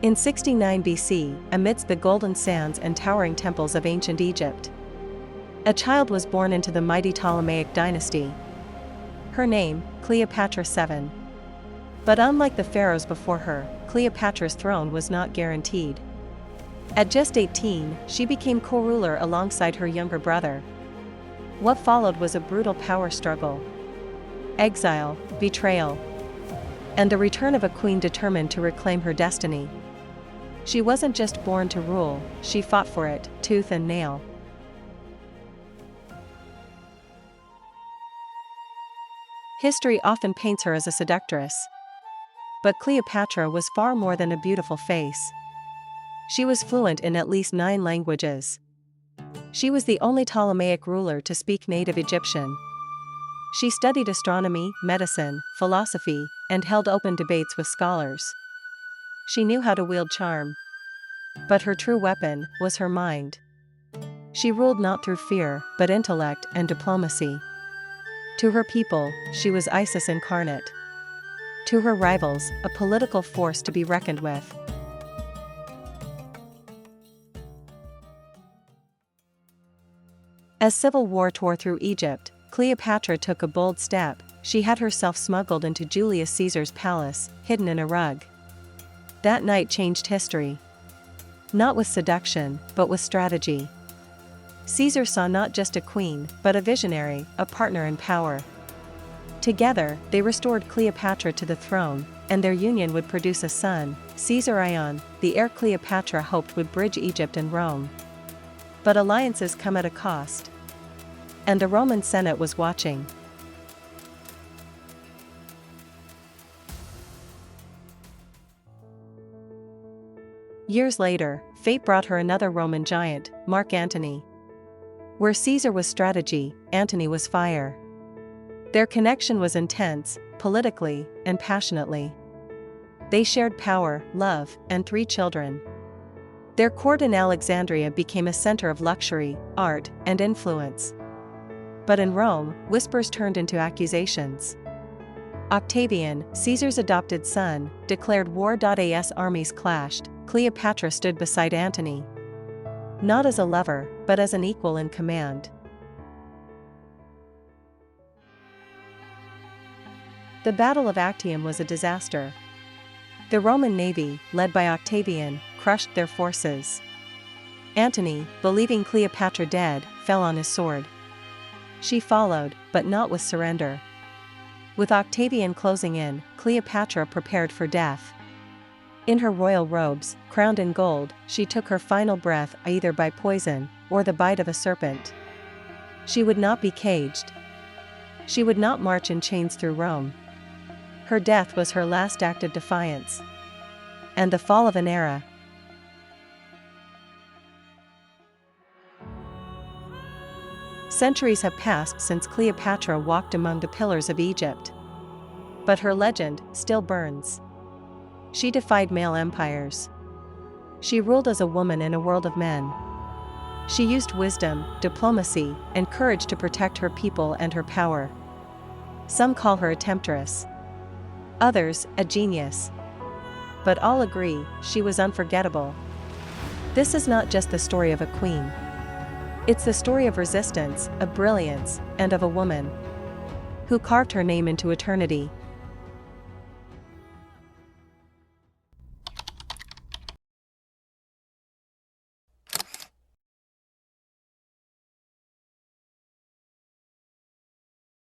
In 69 BC, amidst the golden sands and towering temples of ancient Egypt, a child was born into the mighty Ptolemaic dynasty. Her name, Cleopatra VII. But unlike the pharaohs before her, Cleopatra's throne was not guaranteed. At just 18, she became co-ruler alongside her younger brother. What followed was a brutal power struggle, exile, betrayal, and the return of a queen determined to reclaim her destiny. She wasn't just born to rule, she fought for it, tooth and nail. History often paints her as a seductress. But Cleopatra was far more than a beautiful face. She was fluent in at least 9 languages. She was the only Ptolemaic ruler to speak native Egyptian. She studied astronomy, medicine, philosophy, and held open debates with scholars. She knew how to wield charm. But her true weapon was her mind. She ruled not through fear, but intellect and diplomacy. To her people, she was Isis incarnate. To her rivals, a political force to be reckoned with. As civil war tore through Egypt, Cleopatra took a bold step. She had herself smuggled into Julius Caesar's palace, hidden in a rug. That night changed history. Not with seduction, but with strategy. Caesar saw not just a queen, but a visionary, a partner in power. Together, they restored Cleopatra to the throne, and their union would produce a son, Caesar Ion, the heir Cleopatra hoped would bridge Egypt and Rome. But alliances come at a cost. And the Roman Senate was watching. Years later, fate brought her another Roman giant, Mark Antony. Where Caesar was strategy, Antony was fire. Their connection was intense, politically and passionately. They shared power, love, and 3 children. Their court in Alexandria became a center of luxury, art, and influence. But in Rome, whispers turned into accusations. Octavian, Caesar's adopted son, declared war. As armies clashed, Cleopatra stood beside Antony. Not as a lover, but as an equal in command. The Battle of Actium was a disaster. The Roman navy, led by Octavian, crushed their forces. Antony, believing Cleopatra dead, fell on his sword. She followed, but not with surrender. With Octavian closing in, Cleopatra prepared for death. In her royal robes, crowned in gold, she took her final breath either by poison or the bite of a serpent. She would not be caged. She would not march in chains through Rome. Her death was her last act of defiance. And the fall of an era. Centuries have passed since Cleopatra walked among the pillars of Egypt. But her legend still burns. She defied male empires. She ruled as a woman in a world of men. She used wisdom, diplomacy, and courage to protect her people and her power. Some call her a temptress. Others, a genius. But all agree, she was unforgettable. This is not just the story of a queen. It's the story of resistance, of brilliance, and of a woman who carved her name into eternity.